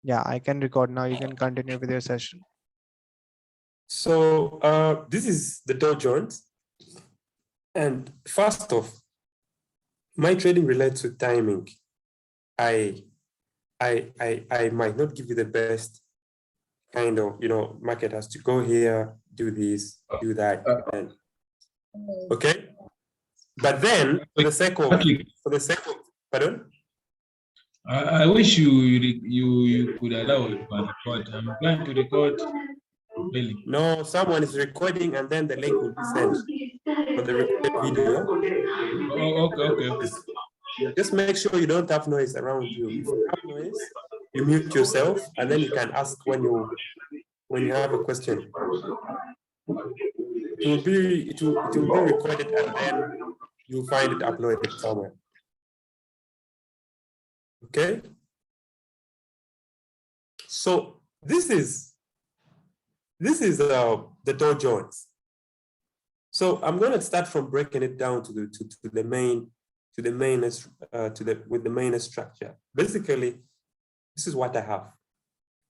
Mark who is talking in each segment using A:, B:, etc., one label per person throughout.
A: Yeah, I can record now. You can continue with your session.
B: So this is the Dow Jones. And first off, my trading relates to timing. I might not give you the best kind of, market has to go here, do this, do that, and okay. But then for the sake of pardon?
C: I wish you could allow it to record. I'm going to record. Really?
B: No, someone is recording and then the link will be sent for the recorded video.
C: Oh, okay.
B: Just make sure you don't have noise around you. If you have noise, you mute yourself and then you can ask when you have a question. It will be recorded and then you'll find it uploaded somewhere. Okay. So this is the Dow Jones. So I'm going to start from breaking it down with the main structure. Basically, this is what I have.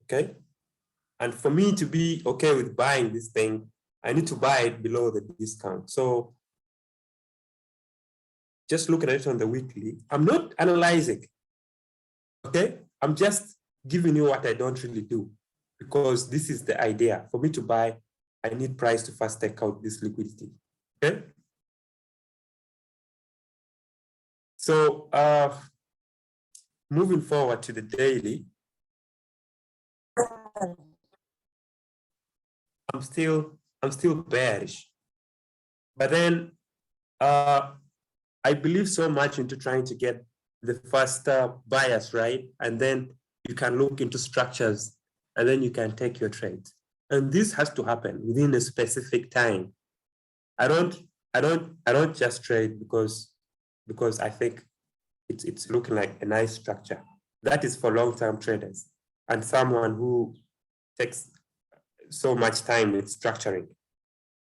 B: Okay. And for me to be okay with buying this thing, I need to buy it below the discount. So just look at it on the weekly. I'm not analyzing. Okay. I'm just giving you what I don't really do, because this is the idea. For me to buy, I need price to first take out this liquidity. Okay. So moving forward to the daily, I'm still bearish. But then I believe so much into trying to get the first bias, right? And then you can look into structures and then you can take your trade. And this has to happen within a specific time. I don't just trade because I think it's looking like a nice structure. That is for long-term traders and someone who takes so much time with structuring.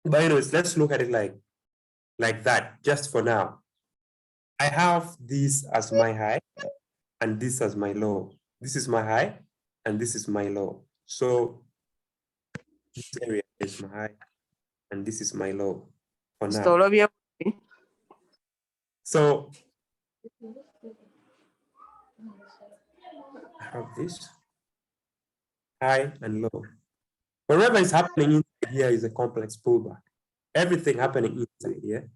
B: But anyways, let's look at it like that just for now. I have this as my high and this as my low. This is my high and this is my low. So this area is my high and this is my low for now. So I have this high and low. Whatever is happening inside here is a complex pullback. Everything happening inside here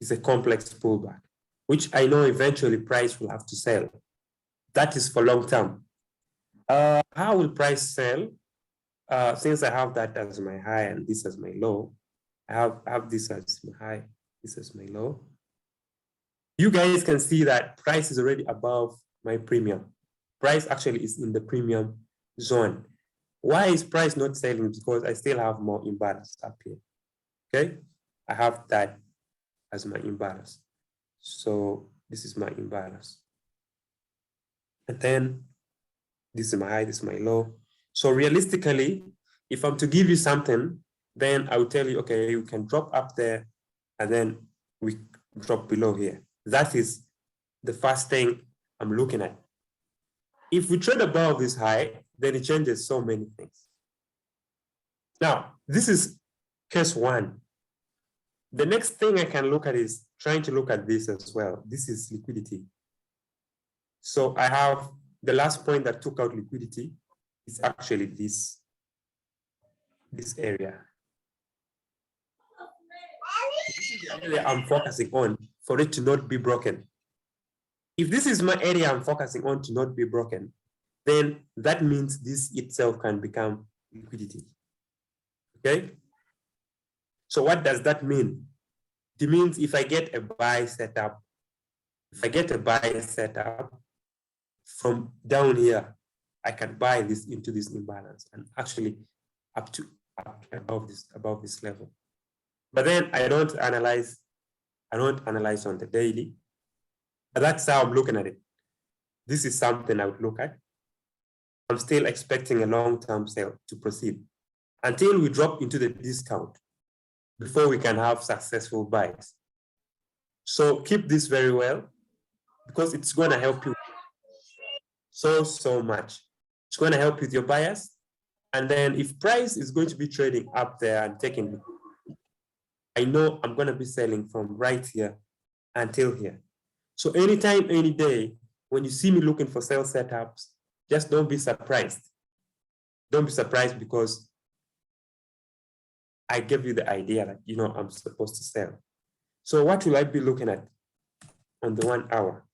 B: is a complex pullback, which I know eventually price will have to sell. That is for long term. How will price sell? Since I have that as my high and this as my low, I have this as my high, this as my low. You guys can see that price is already above my premium. Price actually is in the premium zone. Why is price not selling? Because I still have more imbalance up here. Okay, I have that as my imbalance. So this is my imbalance. And then this is my high, this is my low. So realistically, if I'm to give you something, then I will tell you, okay, you can drop up there and then we drop below here. That is the first thing I'm looking at. If we trade above this high, then it changes so many things. Now, this is case one. The next thing I can look at is trying to look at this as well. This is liquidity. So I have the last point that took out liquidity is actually this area. This is the area I'm focusing on for it to not be broken. If this is my area I'm focusing on to not be broken, then that means this itself can become liquidity. Okay? So what does that mean? It means if I get a buy setup, from down here, I can buy this into this imbalance and actually up above this level. But then I don't analyze on the daily. But that's how I'm looking at it. This is something I would look at. I'm still expecting a long-term sale to proceed until we drop into the discount before we can have successful buys. So keep this very well because it's going to help you so much going to help with your bias. And then if price is going to be trading up there and taking, I know I'm going to be selling from right here until here. So anytime, any day, when you see me looking for sell setups, just don't be surprised. Don't be surprised because I gave you the idea that, you know, I'm supposed to sell. So what will I be looking at on the 1 hour?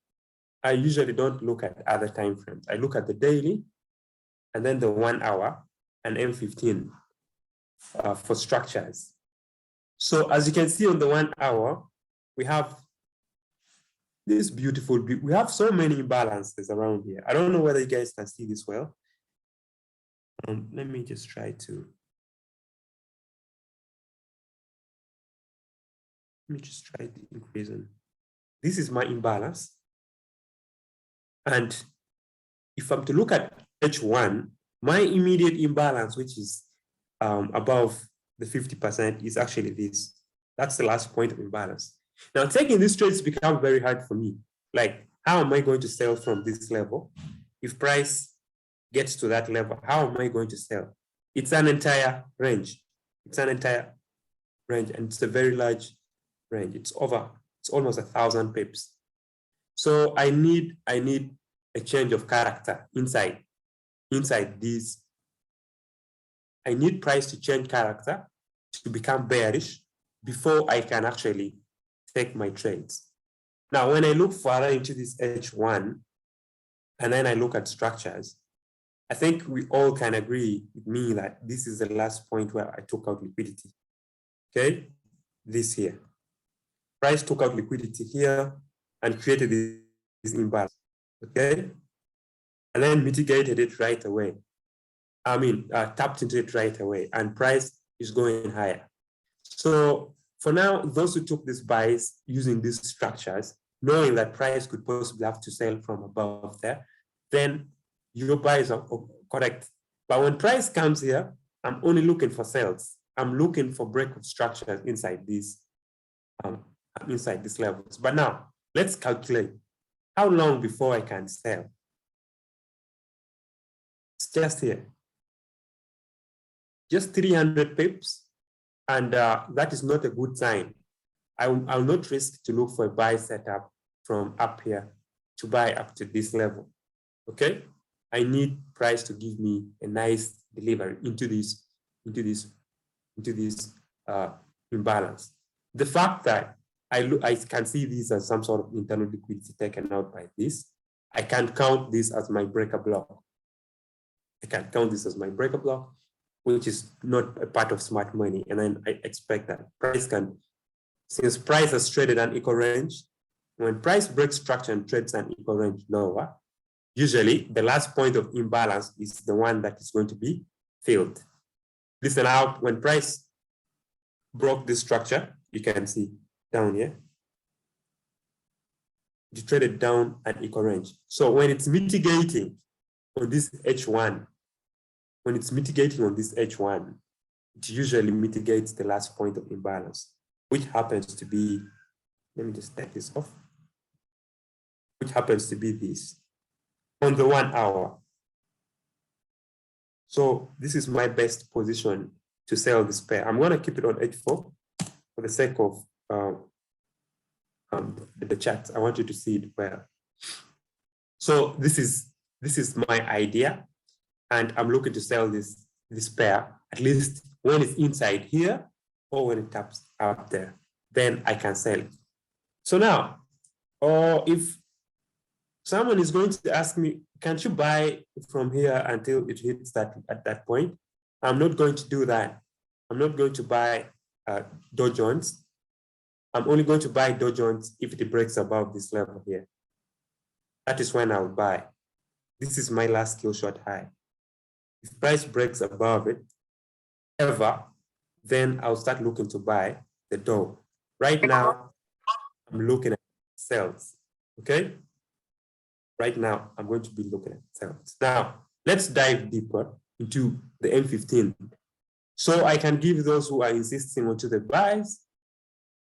B: I usually don't look at other time frames. I look at the daily and then the 1 hour and M15 for structures. So as you can see on the 1 hour, we have this beautiful, we have so many imbalances around here. I don't know whether you guys can see this well. Let me just try to. Let me just try to increase it. This is my imbalance. And if I'm to look at H1, my immediate imbalance, which is above the 50%, is actually this. That's the last point of imbalance. Now, taking these trades becomes very hard for me. Like, how am I going to sell from this level? If price gets to that level, how am I going to sell? It's an entire range. It's an entire range, and it's a very large range. It's almost 1,000 pips. So I need a change of character inside these. I need price to change character to become bearish before I can actually take my trades. Now, when I look further into this H1, and then I look at structures, I think we all can agree with me that this is the last point where I took out liquidity. Okay, this here. Price took out liquidity here and created this imbalance. Okay, and then mitigated it right away. I mean, tapped into it right away, and price is going higher. So for now, those who took this buys using these structures, knowing that price could possibly have to sell from above there, then your buys are correct. But when price comes here, I'm only looking for sales. I'm looking for break of structures inside these levels. But now let's calculate how long before I can sell. It's just here, just 300 pips, and that is not a good sign. I'll not risk to look for a buy setup from up here to buy up to this level. Okay, I need price to give me a nice delivery into this imbalance. The fact that I can see this as some sort of internal liquidity taken out by this, I can count this as my breaker block. I can count this as my breaker block, which is not a part of smart money. And then I expect that price can, since price has traded an equal range, when price breaks structure and trades an equal range lower, usually the last point of imbalance is the one that is going to be filled. Listen out, when price broke this structure, you can see down here, it traded down an equal range. So when it's mitigating on this H1, it usually mitigates the last point of imbalance, which happens to be, let me just take this off, which happens to be this on the 1 hour. So this is my best position to sell this pair. I'm going to keep it on H4 for the sake of the chat. I want you to see it well. So this is my idea, and I'm looking to sell this pair at least when it's inside here or when it taps up there. Then I can sell it. So now, or if someone is going to ask me, can't you buy from here until it hits that at that point? I'm not going to do that. I'm not going to buy Dow Jones. I'm only going to buy Dow Jones if it breaks above this level here. That is when I'll buy. This is my last kill shot high. If price breaks above it, then I'll start looking to buy the Dow. Right now, I'm looking at sales, okay? Right now, I'm going to be looking at sales. Now, let's dive deeper into the M15. So I can give those who are insisting onto the buys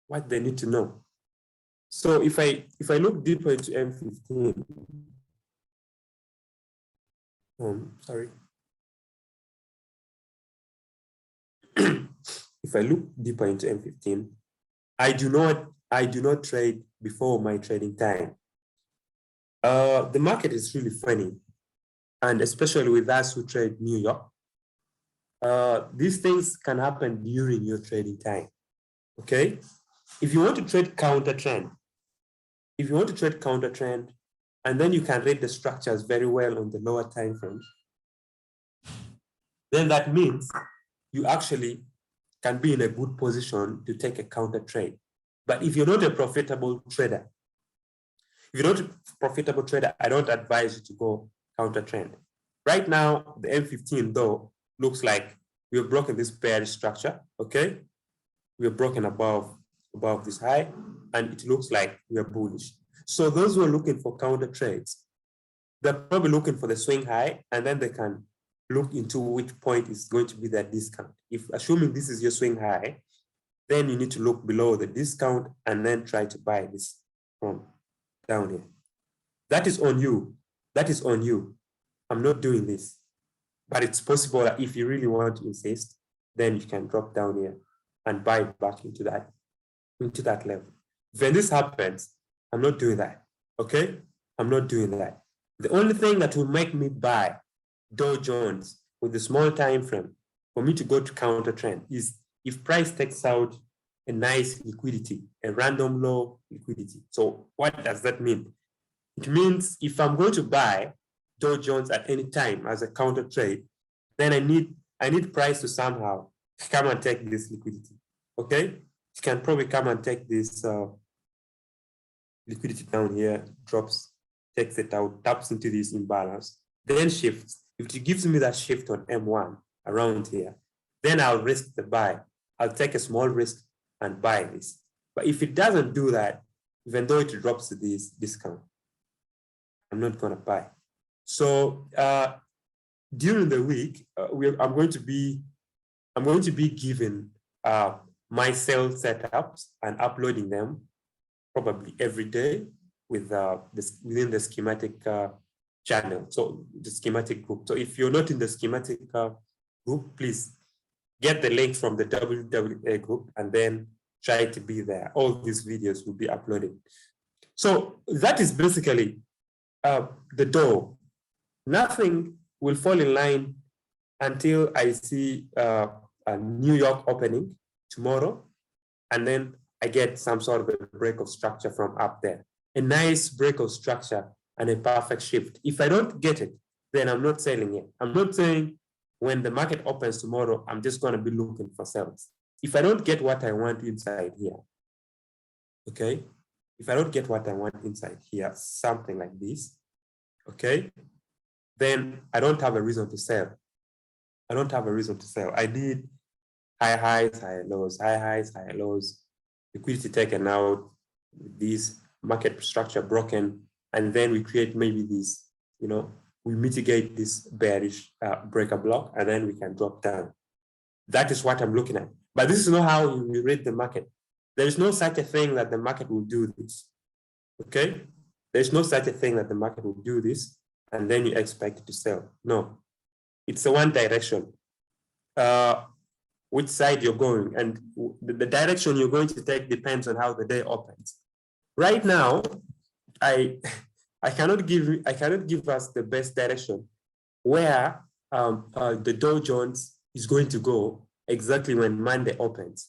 B: what they need to know. So if I look deeper into M15, Sorry. If I look deeper into M15, I do not trade before my trading time. The market is really funny, and especially with us who trade New York, these things can happen during your trading time. Okay, if you want to trade counter trend, and then you can read the structures very well on the lower time frame, then that means you actually can be in a good position to take a counter trade. But if you're not a profitable trader, I don't advise you to go counter trend. Right now, the M15 though looks like we have broken this bearish structure. Okay, we have broken above this high, and it looks like we are bullish. So those who are looking for counter trades, they're probably looking for the swing high, and then they can look into which point is going to be their discount. If assuming this is your swing high, then you need to look below the discount and then try to buy this from down here. That is on you. I'm not doing this, but it's possible that if you really want to insist, then you can drop down here and buy back into that level. When this happens, I'm not doing that. Okay, I'm not doing that. The only thing that will make me buy Dow Jones with a small time frame for me to go to counter trend is if price takes out a nice liquidity, a random low liquidity. So what does that mean? It means if I'm going to buy Dow Jones at any time as a counter trade, then I need price to somehow come and take this liquidity. Okay, you can probably come and take this liquidity down here, drops, takes it out, taps into this imbalance, then shifts. If it gives me that shift on M1 around here, then I'll risk the buy. I'll take a small risk and buy this. But if it doesn't do that, even though it drops to this discount, I'm not going to buy. So during the week, I'm going to be giving my sell setups and uploading them probably every day with within the schematic channel, so the schematic group. So if you're not in the schematic group, please get the link from the WWA group and then try to be there. All these videos will be uploaded. So that is basically the door. Nothing will fall in line until I see a New York opening tomorrow, and then I get some sort of a break of structure from up there. A nice break of structure and a perfect shift. If I don't get it, then I'm not selling it. I'm not saying when the market opens tomorrow, I'm just going to be looking for sales. If I don't get what I want inside here, okay? If I don't get what I want inside here, something like this, okay? Then I don't have a reason to sell. I need high highs, high lows, high highs, high lows, liquidity taken out, this market structure broken, and then we create maybe this, we mitigate this bearish breaker block, and then we can drop down. That is what I'm looking at. But this is not how we read the market. There is no such a thing that the market will do this, okay? There's no such a thing that the market will do this, and then you expect it to sell. No, it's a one direction. Which side you're going, and the direction you're going to take depends on how the day opens. Right now, I cannot give us the best direction where the Dow Jones is going to go exactly when Monday opens.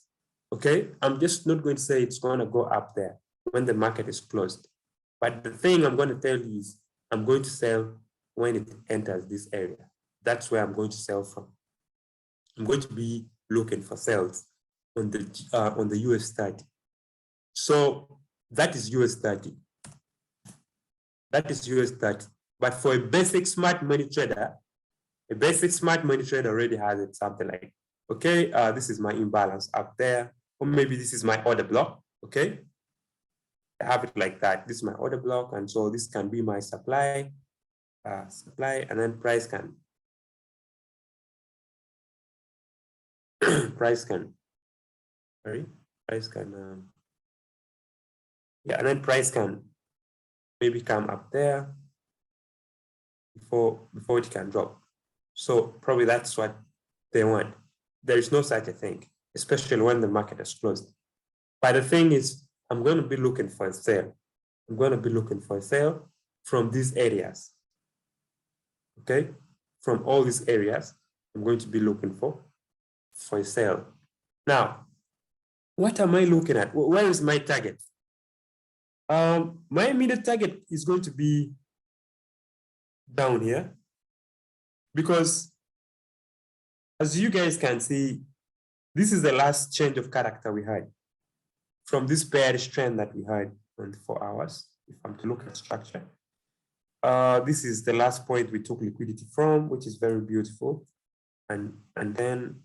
B: Okay, I'm just not going to say it's going to go up there when the market is closed. But the thing I'm going to tell you is I'm going to sell when it enters this area. That's where I'm going to sell from. I'm going to be looking for sales on the US30. So that is US30. But for a basic smart money trader, already has it something like, okay, this is my imbalance up there, or maybe this is my order block. Okay, I have it like that. This is my order block, and so this can be my supply, and then price can. And then price can maybe come up there. If before it can drop. So probably that's what they want. There is no such a thing, especially when the market is closed. But the thing is, I'm going to be looking for a sale. I'm going to be looking for a sale from these areas. Okay, from all these areas, I'm going to be looking for a sale. Now, what am I looking at? Where is my target? My immediate target is going to be down here, because as you guys can see, this is the last change of character we had from this bearish trend that we had on 4 hours. If I'm to look at structure, this is the last point we took liquidity from, which is very beautiful. And then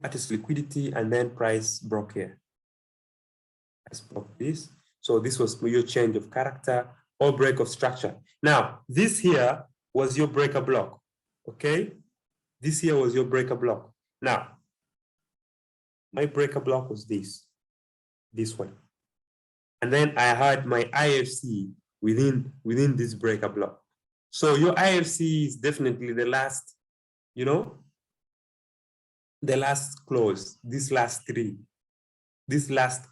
B: that is liquidity, and then price broke here. Price broke this. So this was your change of character or break of structure. Now, this here was your breaker block. Okay, this here was your breaker block. Now, my breaker block was this one. And then I had my IFC within this breaker block. So your IFC is definitely the last, you know, the last close, this last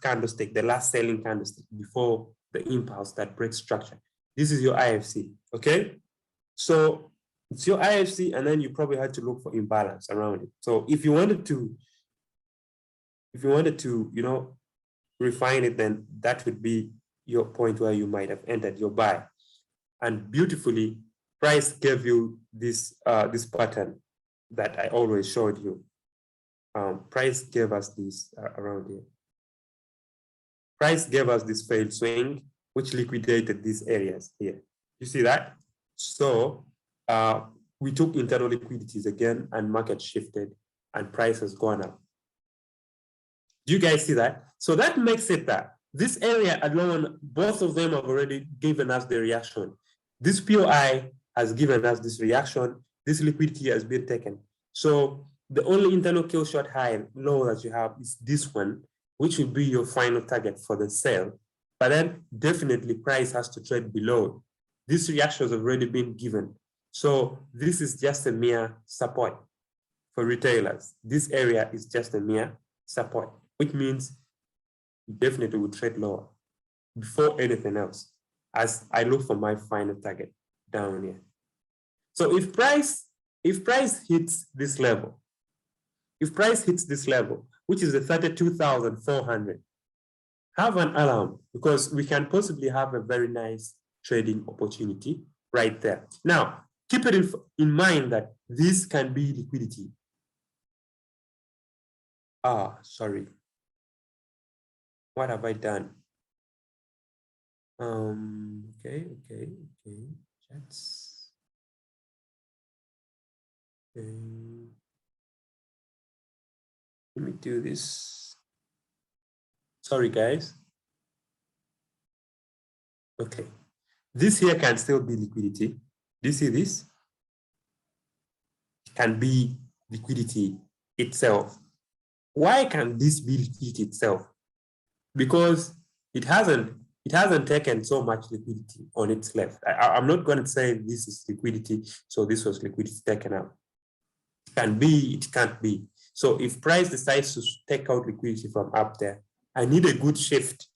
B: candlestick, the last selling candlestick before the impulse that breaks structure. This is your IFC, okay? So it's your IFC, and then you probably had to look for imbalance around it. So if you wanted to, you know, refine it, then that would be your point where you might have entered your buy. And beautifully, price gave you this this pattern that I always showed you. Price gave us this around here. Price gave us this failed swing, which liquidated these areas here. You see that? So we took internal liquidities again, and market shifted, and price has gone up. Do you guys see that? So that makes it that this area alone, both of them have already given us the reaction. This POI has given us this reaction. This liquidity has been taken. So the only internal kill shot high low that you have is this one, which will be your final target for the sale. But then definitely price has to trade below. This reaction has already been given. So this is just a mere support for retailers. This area is just a mere support, which means you definitely will trade lower before anything else, as I look for my final target down here. So if price hits this level, which is the 32,400, have an alarm, because we can possibly have a very nice trading opportunity right there. Now, keep it in mind that this can be liquidity. Sorry. What have I done? Okay. Chats. Okay. Let me do this. Sorry, guys. Okay. This here can still be liquidity. Do you see this? It can be liquidity itself. Why can this be liquidity itself? Because it hasn't taken so much liquidity on its left. I'm not going to say this is liquidity, so this was liquidity taken out. It can be, it can't be. So if price decides to take out liquidity from up there, I need a good shift.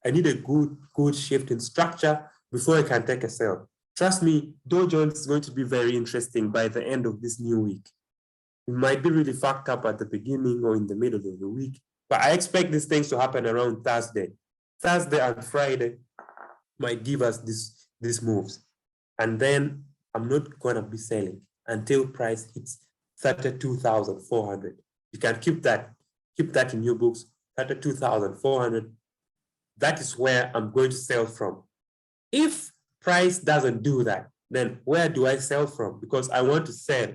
B: I need a good shift in structure before I can take a sell. Trust me, Dow Jones is going to be very interesting by the end of this new week. It might be really fucked up at the beginning or in the middle of the week, but I expect these things to happen around Thursday. Thursday and Friday might give us these moves. And then I'm not going to be selling until price hits 32,400. You can keep that in your books, 32,400. That is where I'm going to sell from. If price doesn't do that, then where do I sell from? Because I want to sell.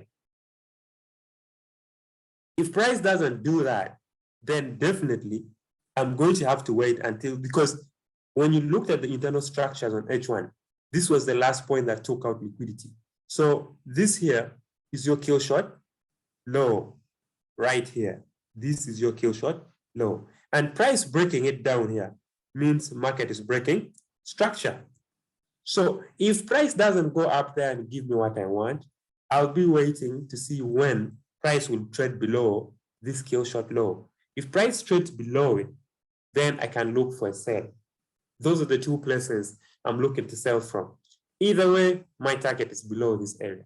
B: If price doesn't do that, then definitely I'm going to have to wait until, because when you looked at the internal structures on H1, this was the last point that took out liquidity. So this here is your kill shot, low, right here. This is your kill shot, low. And price breaking it down here means market is breaking structure. So if price doesn't go up there and give me what I want, I'll be waiting to see when price will trade below this kill short low. If price trades below it, then I can look for a sell. Those are the two places I'm looking to sell from. Either way, my target is below this area.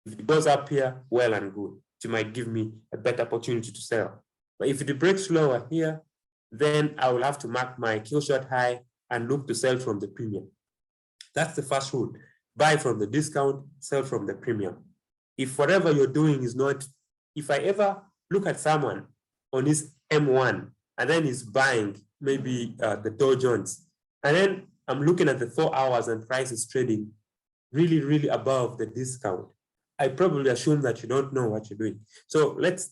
B: If it goes up here, well and good. It might give me a better opportunity to sell. But if it breaks lower here, then I will have to mark my kill short high and look to sell from the premium. That's the first rule. Buy from the discount, sell from the premium. If whatever you're doing is not, if I ever look at someone on his M1 and then he's buying maybe the Dow Jones, and then I'm looking at the 4 hours and price is trading really, really above the discount, I probably assume that you don't know what you're doing. So let's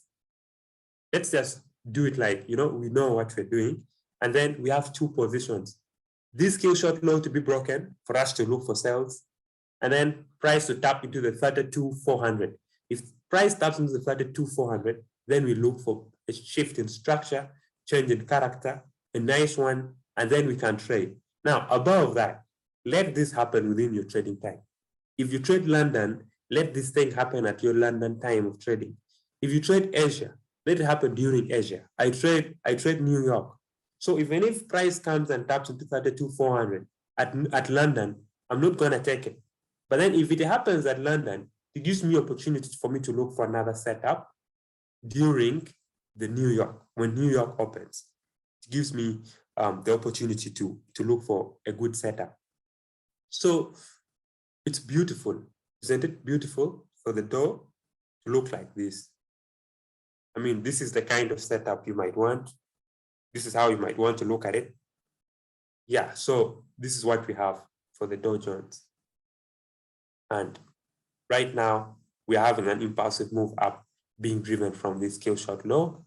B: just do it like, we know what we're doing. And then we have two positions. This kill short low to be broken for us to look for sales, and then price to tap into the 32,400. If price taps into the 32,400, then we look for a shift in structure, change in character, a nice one, and then we can trade. Now, above that, let this happen within your trading time. If you trade London, let this thing happen at your London time of trading. If you trade Asia, let it happen during Asia. I trade New York. So even if price comes and taps into 32,400 at London, I'm not going to take it. But then if it happens at London, it gives me opportunity for me to look for another setup during the New York, when New York opens. It gives me the opportunity to look for a good setup. So it's beautiful. Isn't it beautiful for the Dow to look like this? I mean, this is the kind of setup you might want. This is how you might want to look at it. Yeah, so this is what we have for the Dow Jones. And right now, we are having an impulsive move up, being driven from this kill short low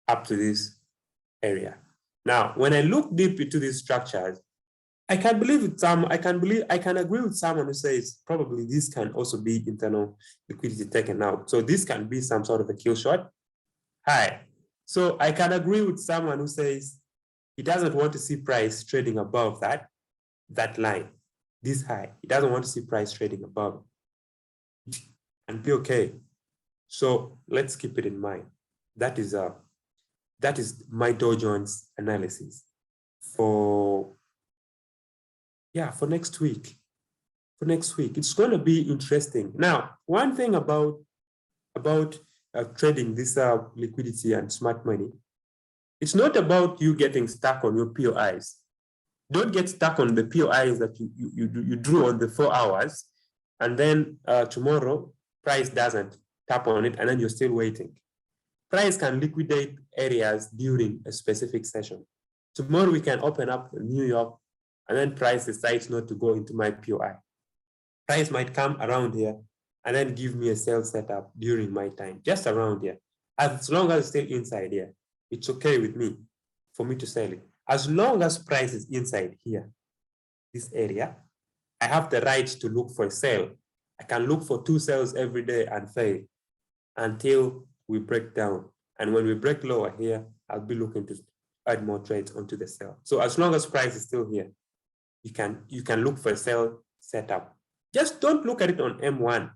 B: up to this area. Now, when I look deep into these structures, I can agree with someone who says probably this can also be internal liquidity taken out. So this can be some sort of a kill short high. So I can agree with someone who says he doesn't want to see price trading above that line, this high. He doesn't want to see price trading above it and be okay. So let's keep it in mind. That is my Dow Jones analysis for next week. For next week, it's going to be interesting. Now, one thing about trading this liquidity and smart money, it's not about you getting stuck on your POIs. Don't get stuck on the POIs that you drew on the 4 hours, and then tomorrow price doesn't tap on it, and then you're still waiting. Price can liquidate areas during a specific session. Tomorrow we can open up New York, and then price decides not to go into my POI. Price might come around here and then give me a sell setup during my time, just around here. As long as it's still inside here, it's okay with me for me to sell it. As long as price is inside here, this area, I have the right to look for a sell. I can look for 2 sells every day and fail until we break down. And when we break lower here, I'll be looking to add more trades onto the sell. So as long as price is still here, you can look for a sell setup. Just don't look at it on M1.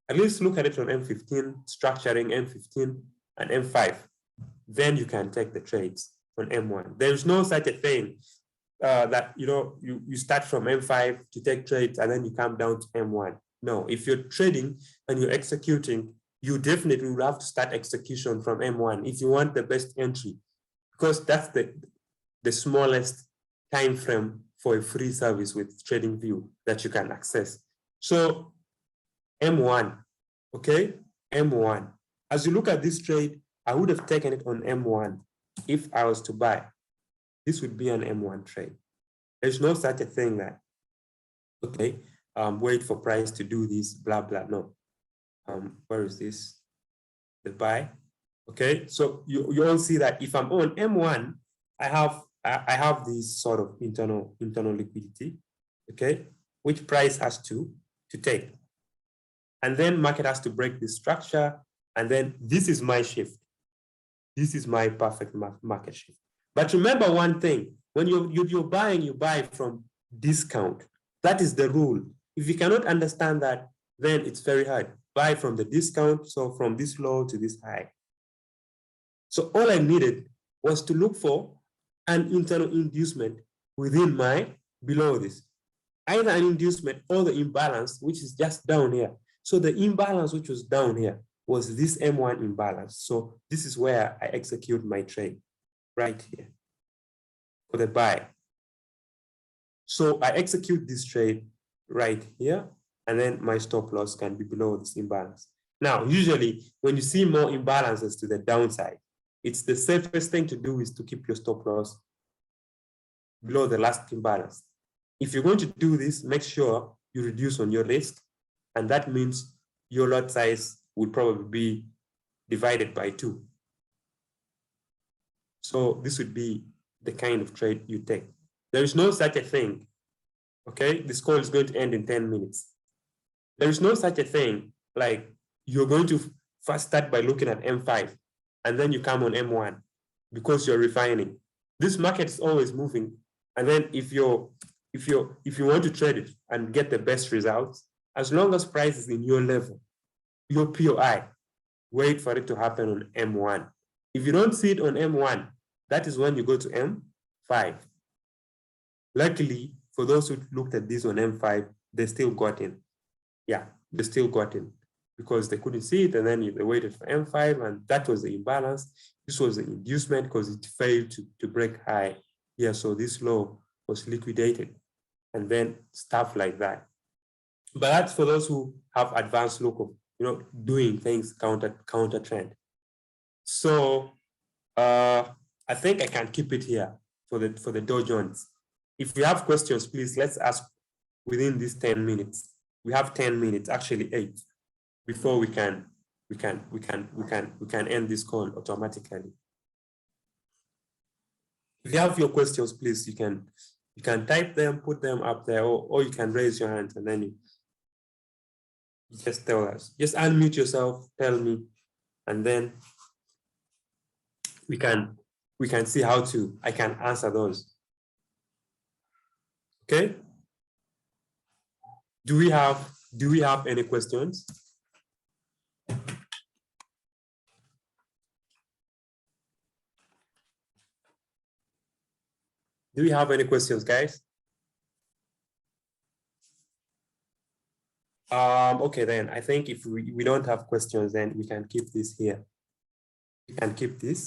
B: At least look at it on M15, structuring M15 and M5. Then you can take the trades on M1. There's no such a thing that you start from M5 to take trades and then you come down to M1. No, if you're trading and you're executing, you definitely will have to start execution from M1 if you want the best entry, because that's the smallest time frame for a free service with TradingView that you can access. So M1, okay, M1. As you look at this trade, I would have taken it on M1 if I was to buy. This would be an M1 trade. There's no such a thing that, okay, wait for price to do this, blah, blah, no. Where is this? The buy, okay? So you all see that if I'm on M1, I have this sort of internal liquidity, okay, which price has to take. And then market has to break this structure, and then this is my shift. This is my perfect market shift. But remember one thing, when you're buying, you buy from discount. That is the rule. If you cannot understand that, then it's very hard. Buy from the discount, so from this low to this high. So all I needed was to look for an internal inducement within my below this. Either an inducement or the imbalance, which is just down here. So the imbalance which was down here was this M1 imbalance. So this is where I execute my trade, right here, for the buy. So I execute this trade right here, and then my stop loss can be below this imbalance. Now, usually when you see more imbalances to the downside, it's the safest thing to do is to keep your stop loss below the last imbalance. If you're going to do this, make sure you reduce on your risk, and that means your lot size would probably be divided by 2. So this would be the kind of trade you take. There is no such a thing. Okay, this call is going to end in 10 minutes. There is no such a thing like you're going to first start by looking at M5 and then you come on M1 because you're refining. This market is always moving. And then if you want to trade it and get the best results, as long as price is in your level, your POI, wait for it to happen on M1. If you don't see it on M1, that is when you go to M5. Luckily, for those who looked at this on M5, they still got in. Yeah, they still got in because they couldn't see it, and then they waited for M5, and that was the imbalance. This was the inducement because it failed to break high. Yeah, so this low was liquidated, and then stuff like that. But that's for those who have advanced look of doing things counter trend. So I think I can keep it here for the Dow Jones. If you have questions, please let's ask within these 10 minutes. We have 10 minutes, actually 8, before we can end this call automatically. If you have your questions, please you can type them, put them up there, or you can raise your hand and then you just tell us. Just unmute yourself, tell me, and then we can see how I can answer those. Okay? Do we have any questions? Do we have any questions, guys? Okay, then I think if we don't have questions, then we can keep this here. We can keep this.